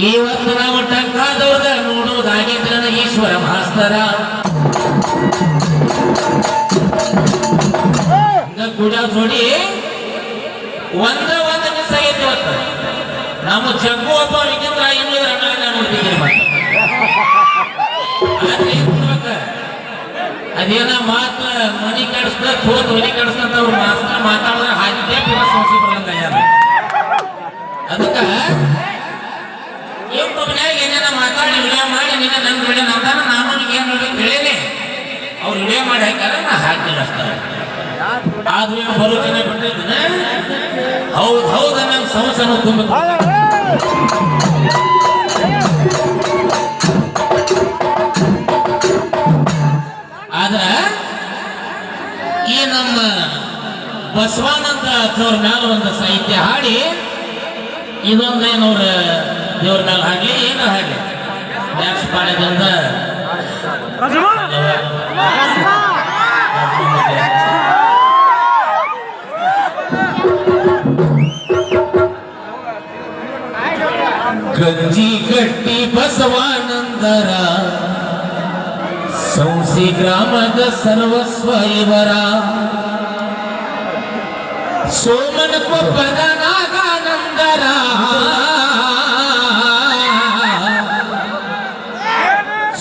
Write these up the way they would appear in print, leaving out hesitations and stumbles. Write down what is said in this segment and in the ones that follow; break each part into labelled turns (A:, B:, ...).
A: ಇವತ್ತು ನಾವು ಟಂಕಾದವ್ರದ ನೋಡೋದಾಗಿದ್ರೆ ಈಶ್ವರ ಮಾಸ್ತರ ಕೂಡ ಜೋಡಿ ಒಂದ ಮಿಸ್ ಆಗೈತಿ ಇವತ್ತು. ನಮ್ಮ ಜಗ್ಗು ಒಬ್ಬ ವಿಚಿತ್ರ ಇನ್ನೂರ ನೋಡ್ತಿದ್ದೀರಿ ಮತ್ತೆ ಅದೇನ ಮಾತ ಮನಿ ಕಡಿಸ್ದ ಹೋದ್ ಮನಿ ಕಡಿಸ್ತಂತ ಅವ್ರು ಮಾಸ್ತರ ಮಾತಾಡಿದ್ರೆ ಹಾಕಿದ್ದೆ ಸಂಸ್ಥೆ ಬರಂಗ ಅದಕ್ಕ ಇವ್ ಮನ್ಯಾಗ ಏನೇನ ಮಾತಾಡಿ ವಿಡಿಯೋ ಮಾಡಿ ನಿನ್ನ ನನ್ ವಿಡಿಯೋ ನಂದಾನ ನಾನು ಏನ್ ಹೇಳ್ಬೇಕು ಹೇಳಿನಿ ಅವ್ರು ವಿಡಿಯೋ ಮಾಡಿ ಹಾಕ್ಯಾರ ನಾ ಹಾಕಿಲ್ಲ ಅಷ್ಟ ಆದ್ರೂ ಬರೋ ಜನ ಬಿಟ್ಟಿದ್ದೇನೆ ಹೌದ ನಮ್ ಸಮಸ್ಯೆ ತುಂಬ ಆದ್ರ ಈ ನಮ್ಮ ಬಸವಾನಂದ ಅವ್ರ ಮ್ಯಾಲ ಒಂದು ಸಾಹಿತ್ಯ ಹಾಡಿ ಇದೊಂದೇನವ್ರ ದೇವ್ರ ಮೇಲೆ ಹಾಡ್ಲಿ ಏನೋ ಹಾಡ್ಲಿ ಡ್ಯಾನ್ಸ್ ಪಾಡ್ಯದಿಂದ ಗಂಜಿ ಗಟ್ಟಿ ಬಸವಾನಂದರ ಸಂಸಿ ಗ್ರಾಮದ ಸರ್ವಸ್ವ ಇವರ ಸೋಮನ ಕೊಪ್ಪದ ನಾಗಾನಂದರ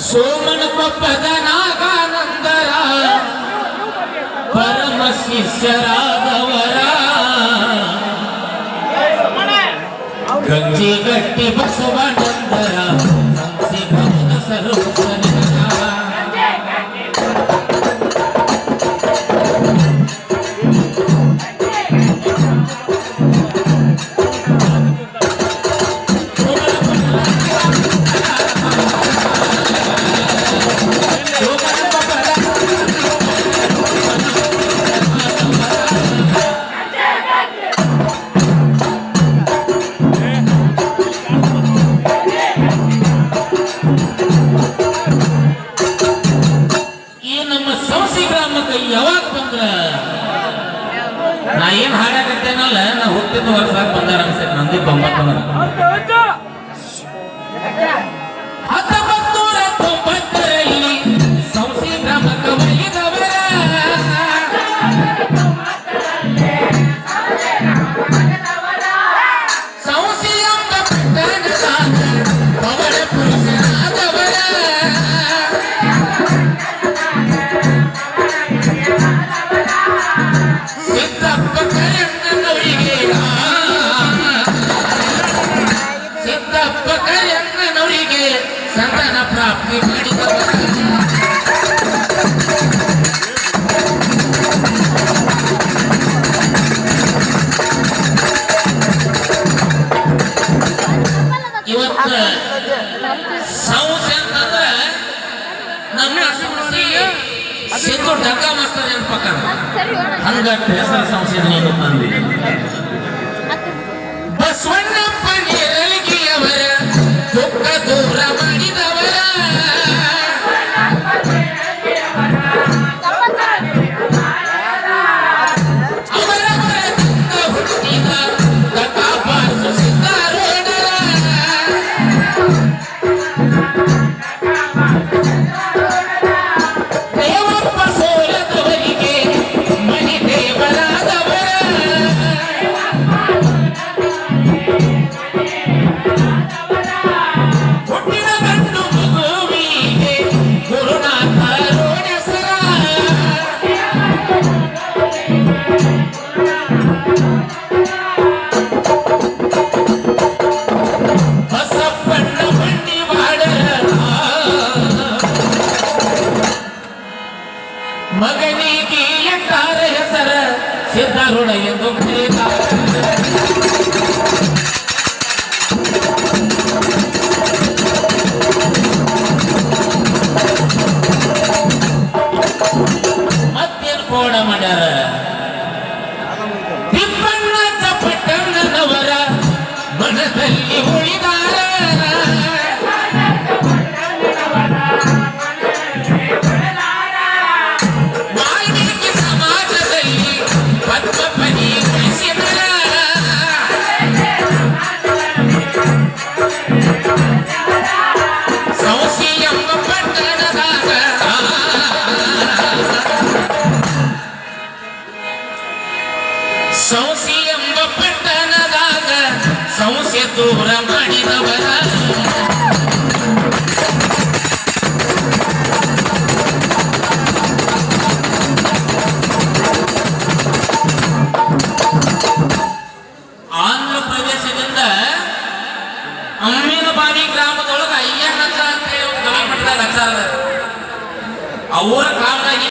A: ಸೋಮನ ಕೊಪ್ಪದ ನಾಗಾನಂದರ ಪರಮ ಶಿಷ್ಯರಾದವರ ಗಂಜಿ ಗಟ್ಟಿ ಬಸವಾನಂದರ ಸಂಸಿ ಗ್ರಾಮದ ಸರ್ವಸ್ವ ಯಾವಾಗ ಬಂದ್ರ ನಾ ಏನ್ ಹಾಡಕತ್ತೇನಲ್ಲ ನಾ ಹುಟ್ಟಿದ ವರ್ಷ ಬಂದಾರ ಅನ್ಸೈತೆ ನಂದಿ 1990ರಲ್ಲಿ ಸಂಸಿ ಗ್ರಾಮಕ್ಕೆ ಒಯ್ದವರ ಸಂಸಿ ಎಂಬ ಪಟ್ಟಣದಾಗ ಅವರ ಪುರುಷರಾದವರ ಸಂತಾನ ಪ್ರಾಪ್ತಿ ಮಾಡಿದವರು ಇವತ್ತು ಸಂಸ್ಥೆ ಅಂತಂದ್ರೆ ನಮ್ಮ ಸಿದ್ದು ಢಕ್ಕ ಮಾಸ್ತರ್ ನೆನಪಕ್ಕ ಹಂಗ ಹೆಸರು ಸಂಸ್ಥೆ ನೀನು ತಂದಿ ಬಸವಣ್ಣಪ್ಪ ನೇರಳಿಗೆಯವರ ದುಃಖ ದೂರ ಮಾಡಿದವರ ಅವರವರ ದುಃಖ ಹುಟ್ಟಿದ ಕಥಾಪಾರ್ಸು ಸಿದ್ಧಾರೂಢರ ದೇವಪ್ಪ ಸೋಲದವರಿಗೆ ಮಣಿ ದೇವರಾದವರ ಹುಟ್ಟಿದ ಗಂಡು ಮಗುವಿಗೆ ಗುರುನಾಥ ರೋಣಸರ ಬಸಪ್ಪಣ್ಣ ಬಂಡಿವಾಡರ ಮಗನಿಗೆ ಎಟ್ಟಾರ ಹೆಸರ ಸಿದ್ಧಾರೂಢ ಎಂದು ಕರೆಯುತ್ತಾರೆ ಮತ್ತೇನು ಕೋಡ ಮಾಡ್ಯಾರ ತಿಪ್ಪಣ್ಣ ಚಪ್ಪಟ್ಟಣ್ಣನವರ ಮನದಲ್ಲಿ ಉಳಿದಾರ ವಾಲ್ಮೀಕಿ ಸಮಾಜದಲ್ಲಿ ಪದ್ಮಪನಿ ಉಳಿಸಿದರ ಹಚ್ಚಾರ ಆ ಊರ ಕಾಲದಾಗ